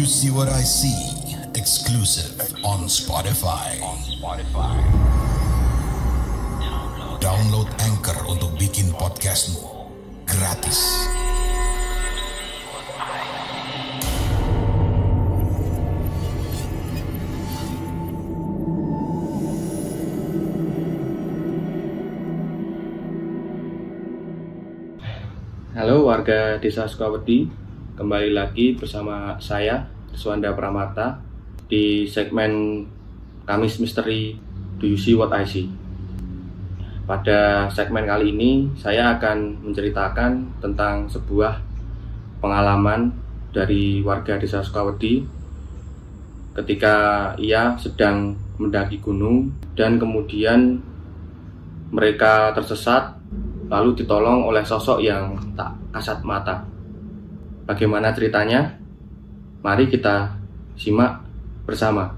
See What I See, exclusive on Spotify. Download Anchor untuk bikin podcastmu gratis. Halo warga Desa Sukawedi, kembali lagi bersama saya Suanda Pramata di segmen Kamis Misteri Do You See What I See. Pada segmen kali ini saya akan menceritakan tentang sebuah pengalaman dari warga Desa Sukawedi ketika ia sedang mendaki gunung dan kemudian mereka tersesat lalu ditolong oleh sosok yang tak kasat mata. Bagaimana ceritanya? Mari kita simak bersama.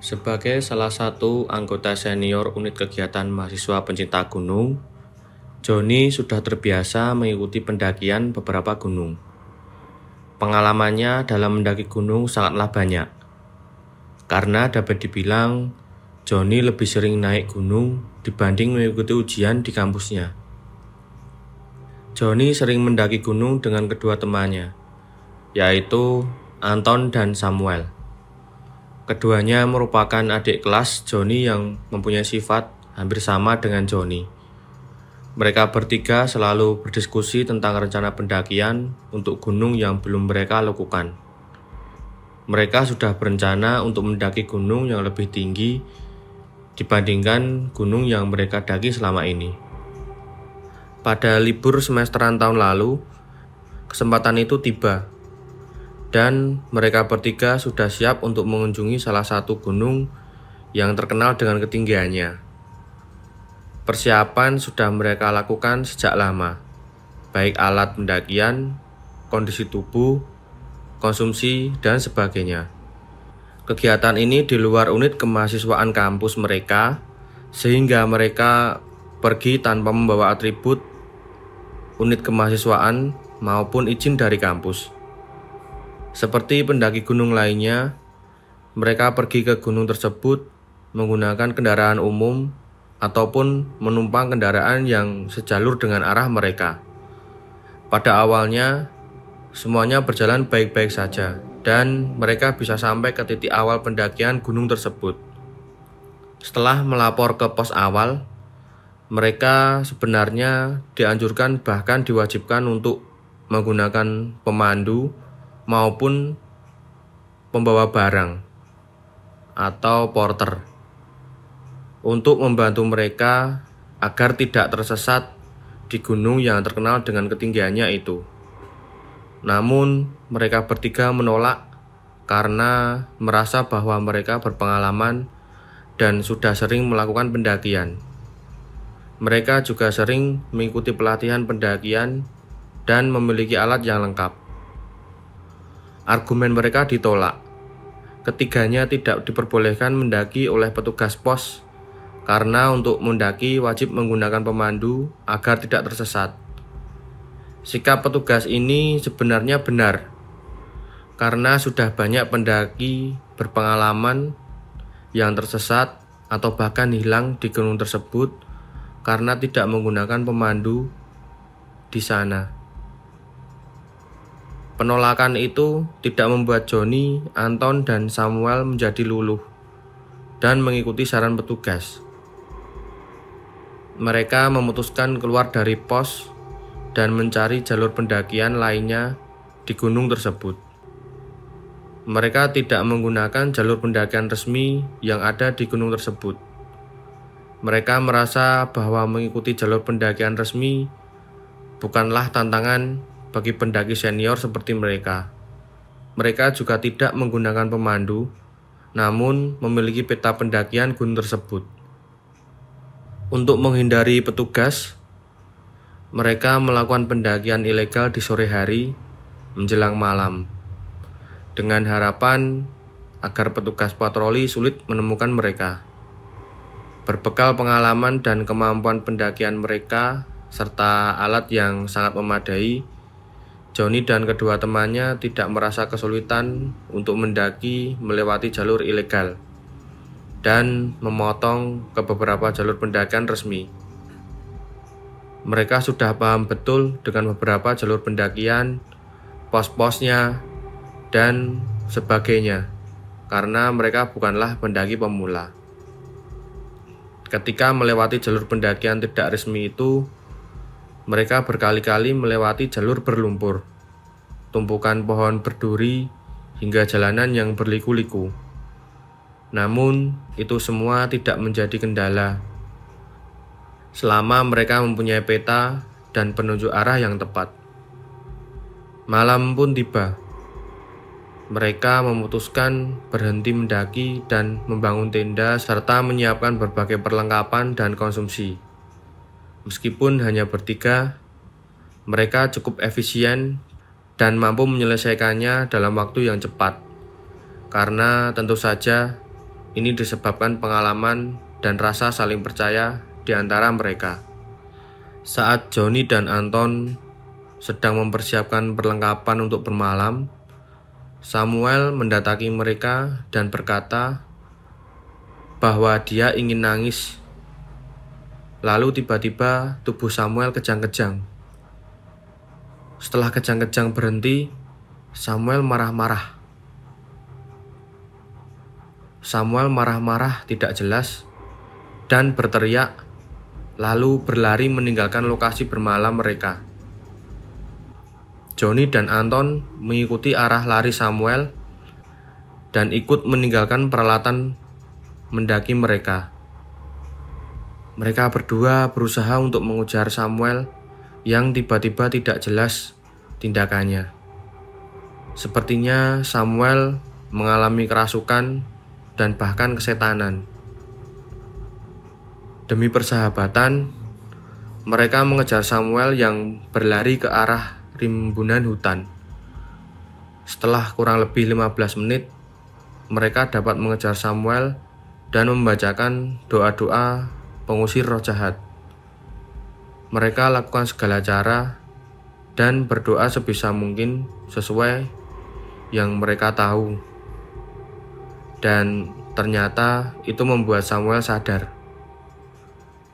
Sebagai salah satu anggota senior unit kegiatan mahasiswa pencinta gunung, Joni sudah terbiasa mengikuti pendakian beberapa gunung. Pengalamannya dalam mendaki gunung sangatlah banyak, karena dapat dibilang Joni lebih sering naik gunung dibanding mengikuti ujian di kampusnya. Joni sering mendaki gunung dengan kedua temannya, yaitu Anton dan Samuel. Keduanya merupakan adik kelas Joni yang mempunyai sifat hampir sama dengan Joni. Mereka bertiga selalu berdiskusi tentang rencana pendakian untuk gunung yang belum mereka lakukan. Mereka sudah berencana untuk mendaki gunung yang lebih tinggi dibandingkan gunung yang mereka daki selama ini. Pada libur semesteran tahun lalu, kesempatan itu tiba, dan mereka bertiga sudah siap untuk mengunjungi salah satu gunung yang terkenal dengan ketinggiannya. Persiapan sudah mereka lakukan sejak lama, baik alat pendakian, kondisi tubuh, konsumsi, dan sebagainya. Kegiatan ini di luar unit kemahasiswaan kampus mereka, sehingga mereka pergi tanpa membawa atribut unit kemahasiswaan maupun izin dari kampus. Seperti pendaki gunung lainnya, mereka pergi ke gunung tersebut menggunakan kendaraan umum ataupun menumpang kendaraan yang sejalur dengan arah mereka. Pada awalnya, semuanya berjalan baik-baik saja, dan mereka bisa sampai ke titik awal pendakian gunung tersebut. Setelah melapor ke pos awal, mereka sebenarnya dianjurkan bahkan diwajibkan untuk menggunakan pemandu maupun pembawa barang atau porter untuk membantu mereka agar tidak tersesat di gunung yang terkenal dengan ketinggiannya itu. Namun, mereka bertiga menolak karena merasa bahwa mereka berpengalaman dan sudah sering melakukan pendakian. Mereka juga sering mengikuti pelatihan pendakian dan memiliki alat yang lengkap. Argumen mereka ditolak. Ketiganya tidak diperbolehkan mendaki oleh petugas pos karena untuk mendaki wajib menggunakan pemandu agar tidak tersesat. Sikap petugas ini sebenarnya benar, karena sudah banyak pendaki berpengalaman yang tersesat atau bahkan hilang di gunung tersebut karena tidak menggunakan pemandu di sana. Penolakan itu tidak membuat Joni, Anton, dan Samuel menjadi luluh dan mengikuti saran petugas. Mereka memutuskan keluar dari pos dan mencari jalur pendakian lainnya di gunung tersebut. Mereka tidak menggunakan jalur pendakian resmi yang ada di gunung tersebut. Mereka merasa bahwa mengikuti jalur pendakian resmi bukanlah tantangan bagi pendaki senior seperti mereka. Mereka juga tidak menggunakan pemandu, namun memiliki peta pendakian gunung tersebut. Untuk menghindari petugas, mereka melakukan pendakian ilegal di sore hari menjelang malam, dengan harapan agar petugas patroli sulit menemukan mereka. Berbekal pengalaman dan kemampuan pendakian mereka serta alat yang sangat memadai, Johnny dan kedua temannya tidak merasa kesulitan untuk mendaki melewati jalur ilegal dan memotong ke beberapa jalur pendakian resmi. Mereka sudah paham betul dengan beberapa jalur pendakian, pos-posnya, dan sebagainya, karena mereka bukanlah pendaki pemula. Ketika melewati jalur pendakian tidak resmi itu, mereka berkali-kali melewati jalur berlumpur, tumpukan pohon berduri, hingga jalanan yang berliku-liku. Namun, itu semua tidak menjadi kendala selama mereka mempunyai peta dan penunjuk arah yang tepat. Malam pun tiba. Mereka memutuskan berhenti mendaki dan membangun tenda serta menyiapkan berbagai perlengkapan dan konsumsi. Meskipun hanya bertiga, mereka cukup efisien dan mampu menyelesaikannya dalam waktu yang cepat. Karena tentu saja ini disebabkan pengalaman dan rasa saling percaya di antara mereka. Saat Johnny dan Anton sedang mempersiapkan perlengkapan untuk bermalam, Samuel mendatangi mereka dan berkata bahwa dia ingin nangis. Lalu tiba-tiba tubuh Samuel kejang-kejang. Setelah kejang-kejang berhenti, Samuel marah-marah. Samuel marah-marah tidak jelas dan berteriak, lalu berlari meninggalkan lokasi bermalam mereka. Johnny dan Anton mengikuti arah lari Samuel dan ikut meninggalkan peralatan mendaki mereka. Mereka berdua berusaha untuk mengejar Samuel yang tiba-tiba tidak jelas tindakannya. Sepertinya Samuel mengalami kerasukan dan bahkan kesetanan. Demi persahabatan, mereka mengejar Samuel yang berlari ke arah rimbunan hutan. Setelah kurang lebih 15 menit, mereka dapat mengejar Samuel dan membacakan doa-doa pengusir roh jahat. Mereka lakukan segala cara dan berdoa sebisa mungkin sesuai yang mereka tahu. Dan ternyata itu membuat Samuel sadar.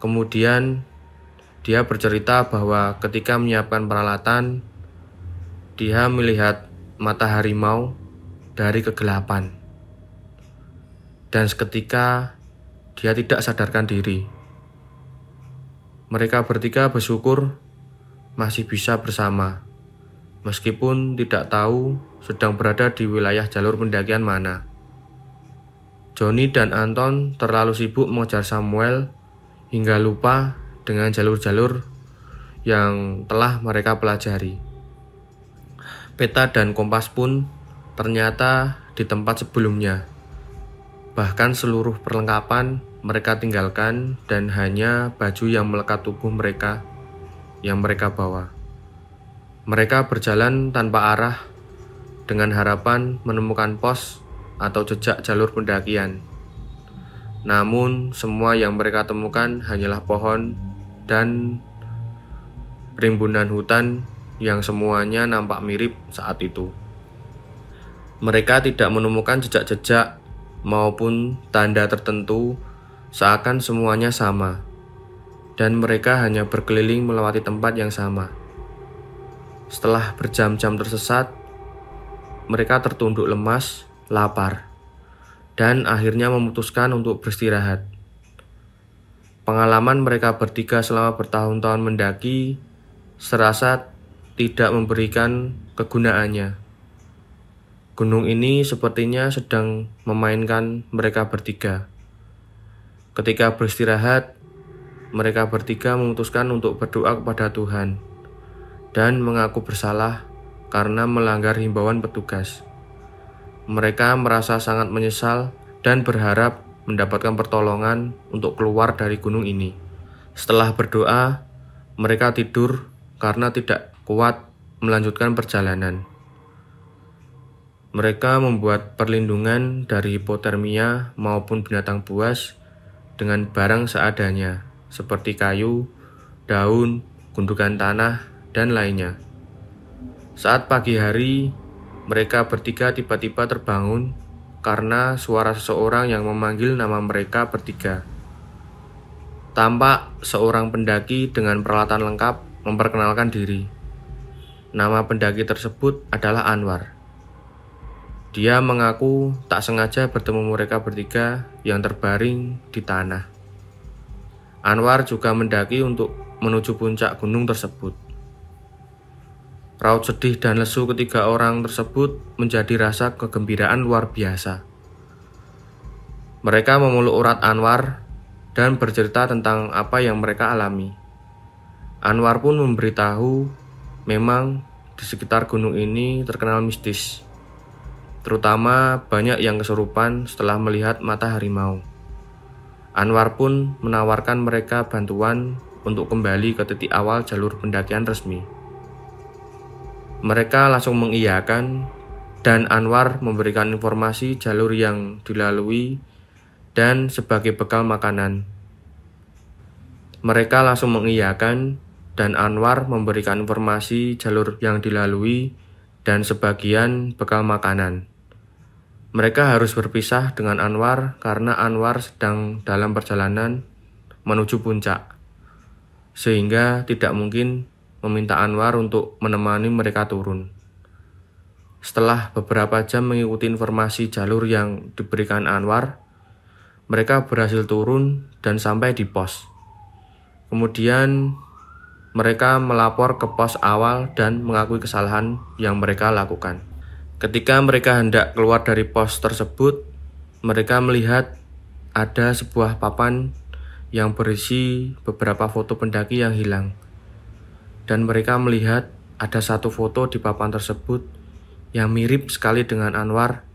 Kemudian dia bercerita bahwa ketika menyiapkan peralatan, dia melihat mata harimau dari kegelapan. Dan seketika dia tidak sadarkan diri. Mereka bertiga bersyukur masih bisa bersama, meskipun tidak tahu sedang berada di wilayah jalur pendakian mana. Johnny dan Anton terlalu sibuk mengejar Samuel hingga lupa dengan jalur-jalur yang telah mereka pelajari. Peta dan kompas pun ternyata di tempat sebelumnya. Bahkan seluruh perlengkapan mereka tinggalkan dan hanya baju yang melekat tubuh mereka yang mereka bawa. Mereka berjalan tanpa arah dengan harapan menemukan pos atau jejak jalur pendakian. Namun semua yang mereka temukan hanyalah pohon dan rimbunan hutan yang semuanya nampak mirip saat itu. Mereka tidak menemukan jejak-jejak maupun tanda tertentu, seakan semuanya sama, dan mereka hanya berkeliling melewati tempat yang sama. Setelah berjam-jam tersesat, mereka tertunduk lemas, lapar, dan akhirnya memutuskan untuk beristirahat. Pengalaman mereka bertiga selama bertahun-tahun mendaki serasa tidak memberikan kegunaannya. Gunung ini sepertinya sedang memainkan mereka bertiga. Ketika beristirahat, mereka bertiga memutuskan untuk berdoa kepada Tuhan dan mengaku bersalah karena melanggar himbauan petugas. Mereka merasa sangat menyesal dan berharap mendapatkan pertolongan untuk keluar dari gunung ini. Setelah berdoa, mereka tidur karena tidak kuat melanjutkan perjalanan. Mereka membuat perlindungan dari hipotermia maupun binatang buas dengan barang seadanya, seperti kayu, daun, gundukan tanah, dan lainnya. Saat pagi hari, mereka bertiga tiba-tiba terbangun karena suara seseorang yang memanggil nama mereka bertiga. Tampak seorang pendaki dengan peralatan lengkap memperkenalkan diri. Nama pendaki tersebut adalah Anwar. Dia mengaku tak sengaja bertemu mereka bertiga yang terbaring di tanah. Anwar juga mendaki untuk menuju puncak gunung tersebut. Raut sedih dan lesu ketiga orang tersebut menjadi rasa kegembiraan luar biasa. Mereka memeluk erat Anwar dan bercerita tentang apa yang mereka alami. Anwar pun memberitahu memang di sekitar gunung ini terkenal mistis. Terutama banyak yang kesurupan setelah melihat mata harimau. Anwar pun menawarkan mereka bantuan untuk kembali ke titik awal jalur pendakian resmi. Mereka langsung mengiyakan dan Anwar memberikan informasi jalur yang dilalui dan sebagai bekal makanan. Mereka langsung mengiyakan dan Anwar memberikan informasi jalur yang dilalui dan sebagian bekal makanan. Mereka harus berpisah dengan Anwar karena Anwar sedang dalam perjalanan menuju puncak, sehingga tidak mungkin meminta Anwar untuk menemani mereka turun. Setelah beberapa jam mengikuti informasi jalur yang diberikan Anwar, mereka berhasil turun dan sampai di pos. Kemudian mereka melapor ke pos awal dan mengakui kesalahan yang mereka lakukan. Ketika mereka hendak keluar dari pos tersebut, mereka melihat ada sebuah papan yang berisi beberapa foto pendaki yang hilang. Dan mereka melihat ada satu foto di papan tersebut yang mirip sekali dengan Anwar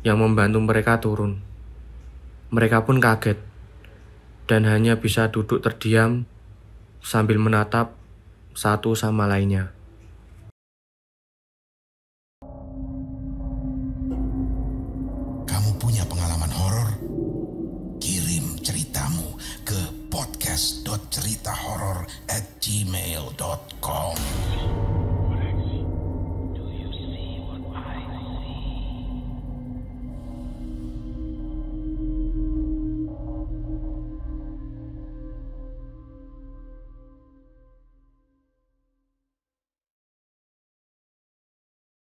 yang membantu mereka turun. Mereka pun kaget dan hanya bisa duduk terdiam sambil menatap satu sama lainnya. Kamu punya pengalaman horor? Kirim ceritamu ke podcast.ceritahoror@gmail.com.